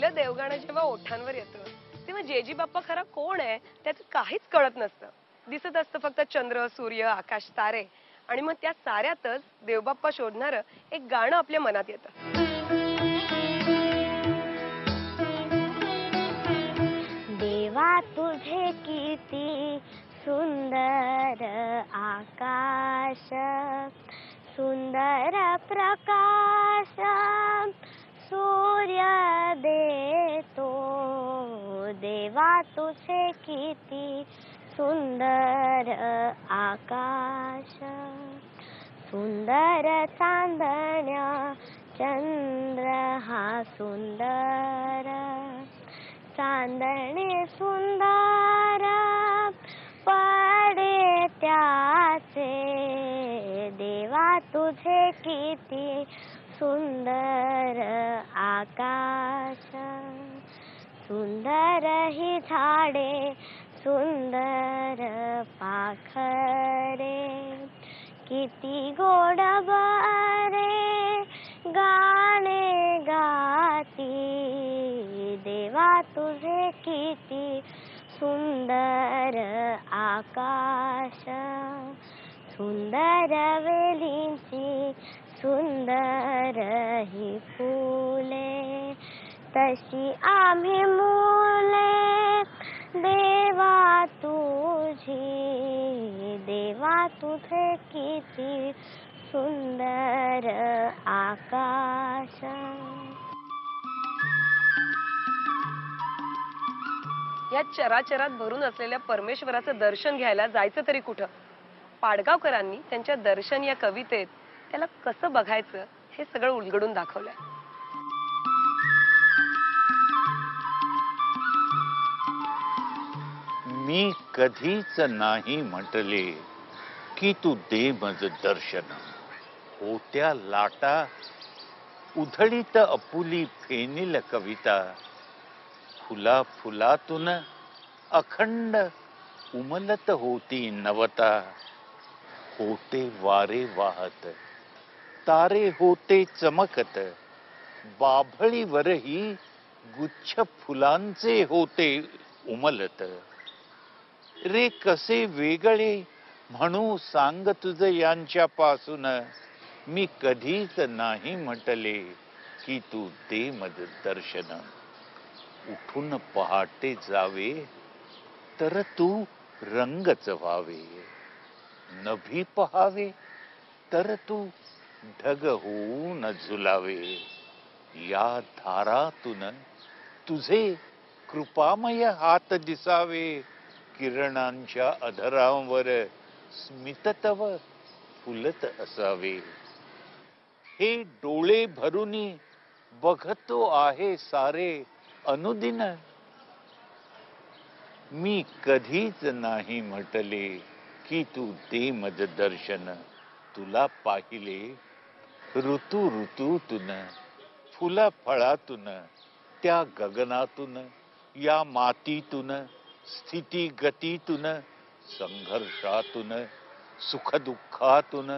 पहिलं देवगाणं जेव्हा ओठांवर येतं तेव्हा जेजी बाप्पा खरा कोण आहे त्याचं काहीच कळत नसतं. दिसत असतं फक्त चंद्र, सूर्य, आकाश, तारे आणि मग त्या साऱ्यातच देवबाप्पा शोधणारं एक गाणं आपल्या मनात येतं. देवा तुझे किती सुंदर आकाश, सुंदर प्रकाश सूर्य देतो. देवा तुझे किती सुंदर आकाश, सुंदर चांदण्या चंद्र हा सुंदर, चांदणे सुंदर पडे त्याचे. देवा तुझे किती सुंदर आकाश, सुंदर ही झाडे सुंदर पाखरे, किती गोड बरे गाणे गाती. देवा तुझे किती सुंदर आकाश, सुंदर वेलींची सुंदर ही फुले, तशी आम्ही मुले देवा तुझी. देवा तुझे किती सुंदर आकाश. या चराचरात भरून असलेल्या परमेश्वराचं दर्शन घ्यायला जायचं तरी कुठं? पाडगावकरांनी त्यांच्या दर्शन या कवितेत त्याला कसं बघायचं हे सगळं उलगडून दाखवलंय. मी कधीच नाही म्हटले की तू दे मज दर्शन. होत्या लाटा उधळीत अपुली फेनिल कविता, फुला फुलातून अखंड उमलत होती नवता. होते वारे वाहत, तारे होते चमकत, बाभळीवरही गुच्छ फुलांचे होते उमलत. रे कसे वेगळे म्हणू सांग तुझ यांच्यापासून, मी कधीच नाही म्हटले की तू दे मज दर्शन. उठून पहाटे जावे तर तू रंगच व्हावे, नभी पहावे तर तू ढग होऊन झुलावे. या धारातून तुझे कृपामय हात दिसावे, किरणांच्या अधरांवर स्मित तव फुलत असावे. हे डोळे भरूनी बघतो आहे सारे अनुदिन, मी कधीच नाही म्हटले की तू दे मज दर्शन. तुला पाहिले ऋतू ऋतूतून, फुला फळातून, त्या गगनातून, या मातीतून, स्थिती गतीतून, संघर्षातून, सुख दुःखातून,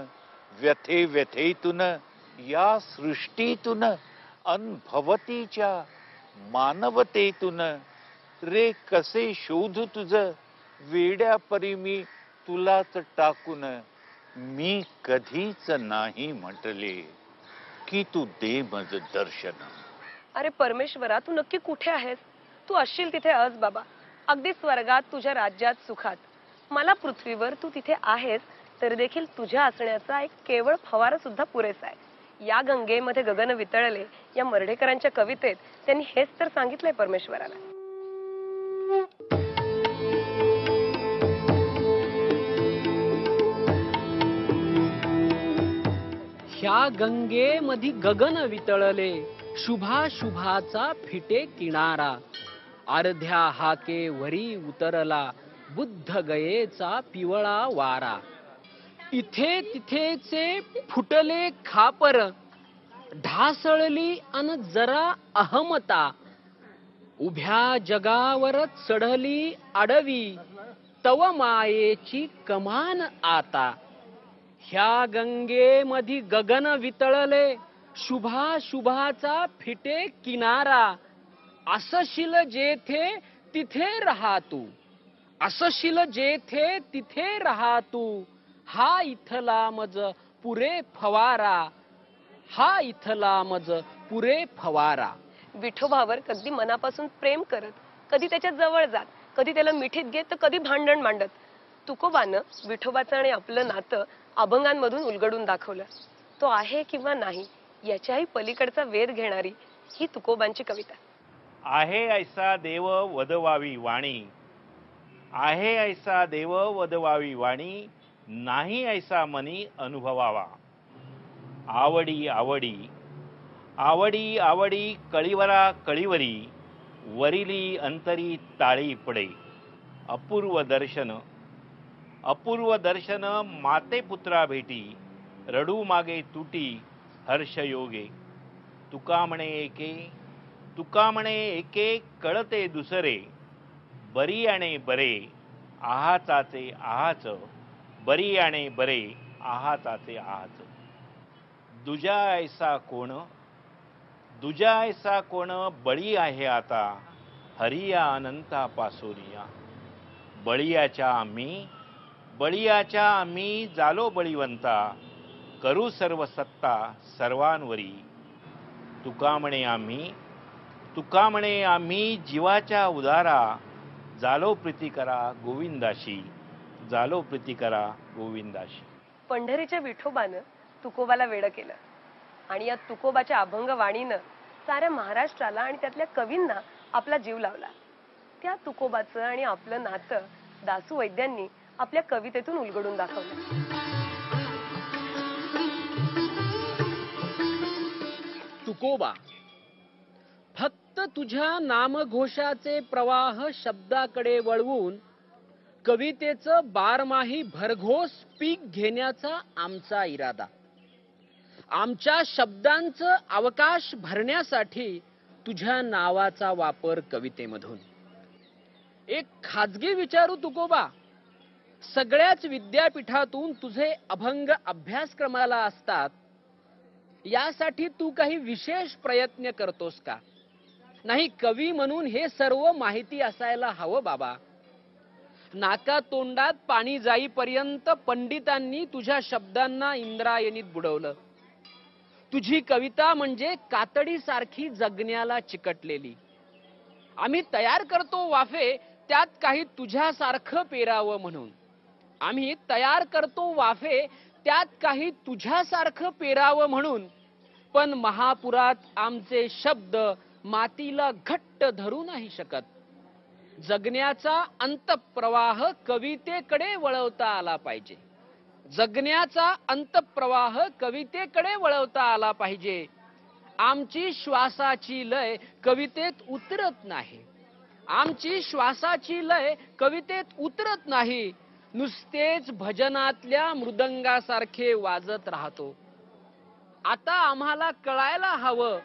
व्यथे व्यथेतून, या सृष्टीतून, अनभवतीच्या मानवतेतून. रे कसे शोधू तुझ वेड्या परी मी तुलाच टाकून. मी कधीच नाही म्हटले की तू दे मज दर्शन. अरे परमेश्वरा, तू नक्की कुठे आहेस? तू असशील तिथे अस बाबा, अगदी स्वर्गात तुझ्या राज्यात सुखात. मला पृथ्वीवर तू तिथे आहेस तर देखील तुझ्या असण्याचा एक केवळ फवारा सुद्धा पुरेसा आहे. या गंगेमध्ये गगन वितळले या मर्ढेकरांच्या कवितेत त्यांनी हेच तर सांगितलंय परमेश्वराला. ह्या गंगेमधी गगन वितळले, शुभाशुभाचा फिटे किनारा. अर्ध्या हाके वरी उतरला, बुद्ध गयेचा पिवळा वारा. इथे तिथेचे फुटले खापर, ढासळली अन जरा अहमता. उभ्या जगावर चढली आडवी, तव मायेची कमान आता. ह्या गंगेमधी गगन वितळले, शुभाशुभाचा फिटे किनारा. असशील जेथे तिथे राहा तू, असशील जेथे तिथे राहा तू, हा इथला मज पुरे फवारा, हा इथला मज पुरे फवारा. विठोबावर कधी मनापासून प्रेम करत, कधी त्याच्या जवळ जात, कधी त्याला मिठीत घेत, तर कधी भांडण मांडत, तुकोबानं विठोबाचं आणि आपलं नातं अभंगांमधून उलगडून दाखवलं. तो आहे किंवा नाही याच्याही पलीकडचा वेध घेणारी ही तुकोबांची कविता. आहे ऐसा देव वदवावी वाणी, आहे ऐसा देव वदवावी वाणी, नाही ऐसा मनी अनुभवावा. आवडी आवडी आवडी आवडी कळीवरा कळीवरी, वरिली अंतरी ताळी पडे. अपूर्व दर्शन माते पुत्रा भेटी, रडू मागे तुटी हर्ष योगे. तुका म्हणे एके कळते दुसरे, बरी आणि बरे आहाचाचे आहाच, बरी आणि बरे आहाचाचे आहाच. दुजा ऐसा कोण बळी आहे आता, हरिया अनंता पासोनिया. बळीयाच्या आम्ही जालो बळीवंता, करू सर्व सत्ता सर्वांवरी. तुका म्हणे आम्ही जीवाच्या उदारा, जालो प्रीती करा गोविंदाशी, जालो प्रीती करा गोविंदाशी. पंढरीच्या विठोबानं तुकोबाला वेडं केलं आणि या तुकोबाच्या अभंग वाणीनं साऱ्या महाराष्ट्राला आणि त्यातल्या कवींना आपला जीव लावला. त्या तुकोबाचं आणि आपलं नातं दासू वैद्यांनी आपल्या कवितेतून उलगडून दाखवलं. तुकोबा, फक्त तुझ्या नामघोषाचे प्रवाह शब्दाकडे वळवून कवितेचं बारमाही भरघोस पीक घेण्याचा आमचा इरादा. आमच्या शब्दांचं अवकाश भरण्यासाठी तुझ्या नावाचा वापर कवितेमधून. एक खाजगी विचारू तुकोबा, सगळ्याच विद्यापीठातून तुझे अभंग अभ्यासक्रमाला असतात, यासाठी तू काही विशेष प्रयत्न करतोस का? नाही, कवी म्हणून हे सर्व माहिती असायला हवं बाबा. नाका तोंडात पाणी जाईपर्यंत पंडितांनी तुझ्या शब्दांना इंद्रायणीत बुडवलं. तुझी कविता म्हणजे कातडीसारखी जगण्याला चिकटलेली. आम्ही तयार करतो वाफे, त्यात काही तुझ्यासारखं पेरावं म्हणून. आम्ही तयार करतो वाफे, त्यात काही तुझ्यासारखं पेरावं म्हणून. पण महापुरात आमचे शब्द मातीला घट्ट धरू नाही शकत. जगण्याचा अंतप्रवाह कवितेकडे वळवता आला पाहिजे. जगण्याचा अंतप्रवाह कवितेकडे वळवता आला पाहिजे. आमची श्वासाची लय कवितेत उतरत नाही. आमची श्वासाची लय कवितेत उतरत नाही. नुसतेच भजनातल्या मृदंगासारखे वाजत राहतो. आता आम्हाला कळायला हवं,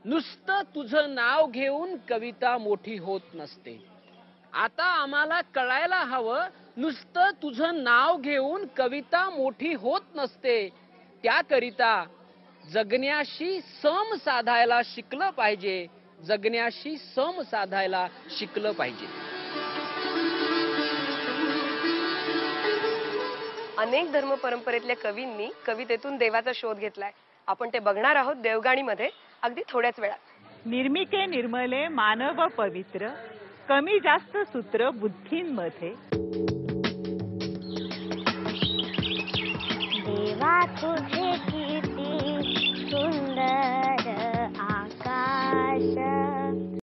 नुसतं तुझं नाव घेऊन कविता मोठी होत नसते. आता आम्हाला कळायला हवं, नुसतं तुझं नाव घेऊन कविता मोठी होत नसते. त्याकरिता जगण्याशी सम साधायला शिकलं पाहिजे. जगण्याशी सम साधायला शिकलं पाहिजे. अनेक धर्म परंपरेतल्या कवींनी कवितेतून देवाचा शोध घेतलाय. आपण ते बघणार आहोत देवगाणीमध्ये अगदी थोड्याच वेळात. निर्मिके निर्मले मानव पवित्र, कमी जास्त सूत्र बुद्धींमध्ये. देवा तुझे